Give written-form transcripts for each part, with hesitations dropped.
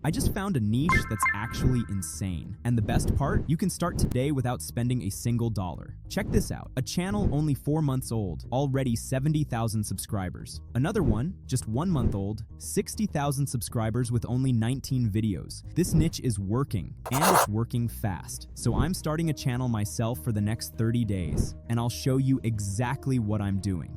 I just found a niche that's actually insane. And the best part, you can start today without spending a single dollar. Check this out. A channel only 4 months old, already 70,000 subscribers. Another one, just 1 month old, 60,000 subscribers with only 19 videos. This niche is working, and it's working fast. So I'm starting a channel myself for the next 30 days, and I'll show you exactly what I'm doing.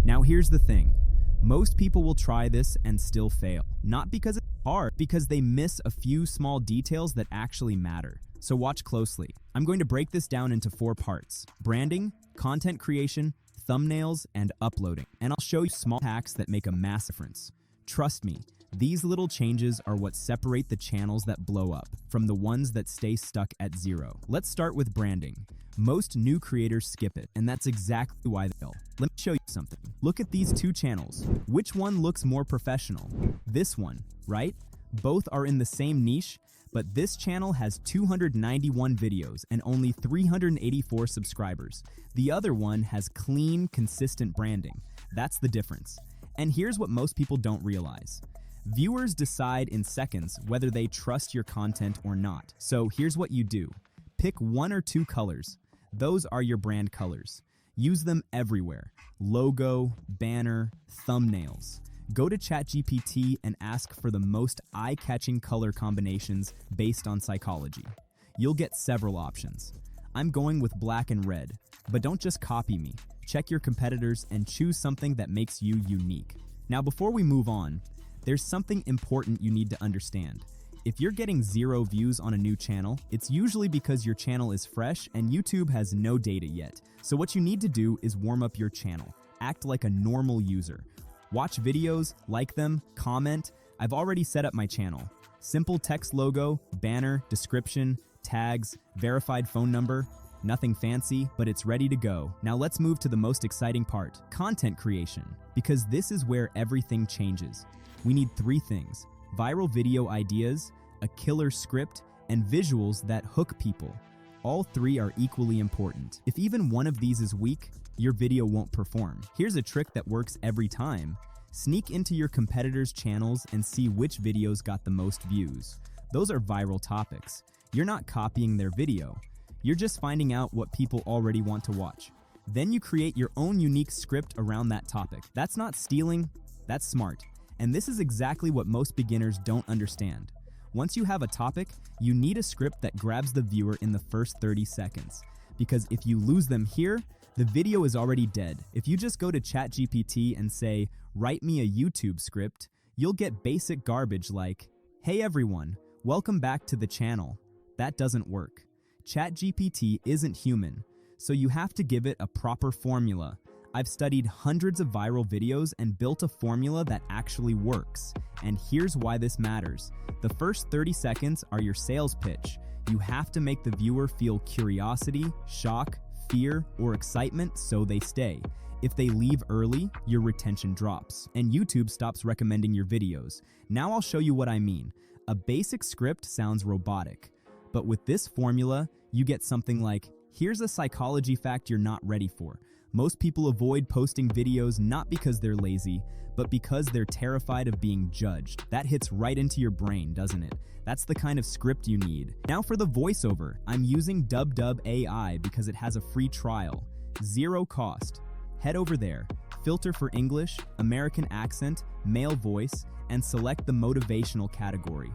Now here's the thing. Most people will try this and still fail. Not because it's hard, because they miss a few small details that actually matter. So watch closely. I'm going to break this down into 4 parts: branding, content creation, thumbnails, and uploading. And I'll show you small hacks that make a massive difference. Trust me, these little changes are what separate the channels that blow up from the ones that stay stuck at 0. Let's start with branding. Most new creators skip it, and that's exactly why they fail. Let me show you something. Look at these 2 channels. Which one looks more professional? This one, right? Both are in the same niche, but this channel has 291 videos and only 384 subscribers. The other one has clean, consistent branding. That's the difference. And here's what most people don't realize. Viewers decide in seconds whether they trust your content or not. So here's what you do. Pick 1 or 2 colors. Those are your brand colors. Use them everywhere. Logo, banner, thumbnails. Go to ChatGPT and ask for the most eye-catching color combinations based on psychology. You'll get several options. I'm going with black and red, but don't just copy me. Check your competitors and choose something that makes you unique. Now, before we move on, there's something important you need to understand. If you're getting 0 views on a new channel, it's usually because your channel is fresh and YouTube has no data yet. So what you need to do is warm up your channel. Act like a normal user. Watch videos, like them, comment. I've already set up my channel. Simple text logo, banner, description, tags, verified phone number. Nothing fancy, but it's ready to go. Now let's move to the most exciting part, content creation. Because this is where everything changes. We need 3 things. Viral video ideas, a killer script, and visuals that hook people. All 3 are equally important. If even one of these is weak, your video won't perform. Here's a trick that works every time. Sneak into your competitors' channels and see which videos got the most views. Those are viral topics. You're not copying their video. You're just finding out what people already want to watch. Then you create your own unique script around that topic. That's not stealing, that's smart. And this is exactly what most beginners don't understand. Once you have a topic, you need a script that grabs the viewer in the first 30 seconds. Because if you lose them here, the video is already dead. If you just go to ChatGPT and say, "Write me a YouTube script," you'll get basic garbage like, "Hey everyone, welcome back to the channel." That doesn't work. ChatGPT isn't human, so you have to give it a proper formula. I've studied hundreds of viral videos and built a formula that actually works. And here's why this matters. The first 30 seconds are your sales pitch. You have to make the viewer feel curiosity, shock, fear, or excitement so they stay. If they leave early, your retention drops, and YouTube stops recommending your videos. Now I'll show you what I mean. A basic script sounds robotic, but with this formula, you get something like, here's a psychology fact you're not ready for. Most people avoid posting videos not because they're lazy, but because they're terrified of being judged. That hits right into your brain, doesn't it? That's the kind of script you need. Now for the voiceover. I'm using DubDub AI because it has a free trial. 0 cost. Head over there, filter for English, American accent, male voice, and select the motivational category.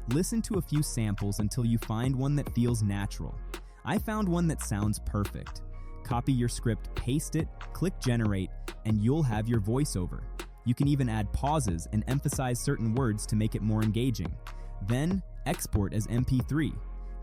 Listen to a few samples until you find one that feels natural. I found one that sounds perfect. Copy your script, paste it, click generate, and you'll have your voiceover. You can even add pauses and emphasize certain words to make it more engaging. Then, export as MP3.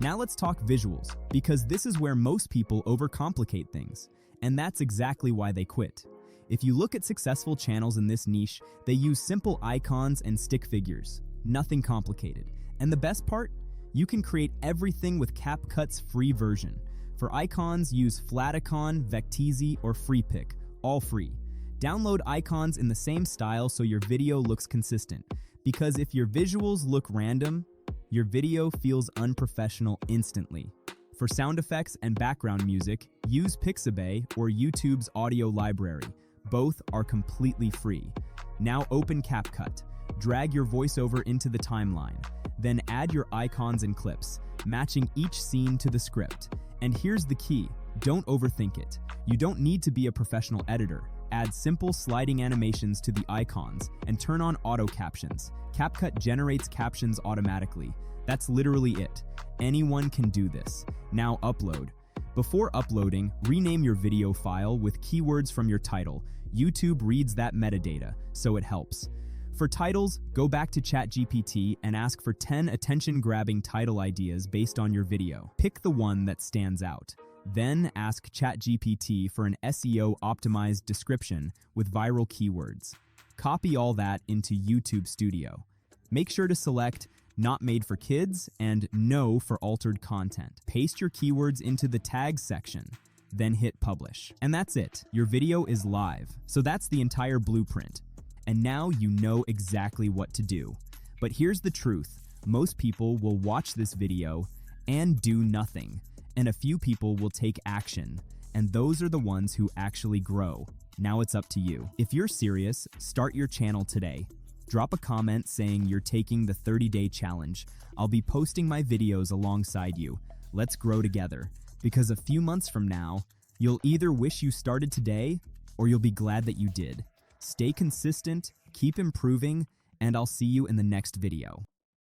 Now let's talk visuals, because this is where most people overcomplicate things, and that's exactly why they quit. If you look at successful channels in this niche, they use simple icons and stick figures. Nothing complicated. And the best part? You can create everything with CapCut's free version. For icons, use Flaticon, Vecteezy, or FreePic, all free. Download icons in the same style so your video looks consistent. Because if your visuals look random, your video feels unprofessional instantly. For sound effects and background music, use Pixabay or YouTube's audio library. Both are completely free. Now open CapCut. Drag your voiceover into the timeline. Then add your icons and clips, matching each scene to the script. And here's the key, don't overthink it. You don't need to be a professional editor. Add simple sliding animations to the icons and turn on auto captions. CapCut generates captions automatically. That's literally it. Anyone can do this. Now upload. Before uploading, rename your video file with keywords from your title. YouTube reads that metadata, so it helps. For titles, go back to ChatGPT and ask for 10 attention-grabbing title ideas based on your video. Pick the one that stands out. Then ask ChatGPT for an SEO-optimized description with viral keywords. Copy all that into YouTube Studio. Make sure to select Not Made for Kids and No for altered content. Paste your keywords into the tags section, then hit publish. And that's it. Your video is live. So that's the entire blueprint. And now you know exactly what to do. But here's the truth. Most people will watch this video and do nothing. And a few people will take action. And those are the ones who actually grow. Now it's up to you. If you're serious, start your channel today. Drop a comment saying you're taking the 30-day challenge. I'll be posting my videos alongside you. Let's grow together. Because a few months from now, you'll either wish you started today or you'll be glad that you did. Stay consistent, keep improving, and I'll see you in the next video.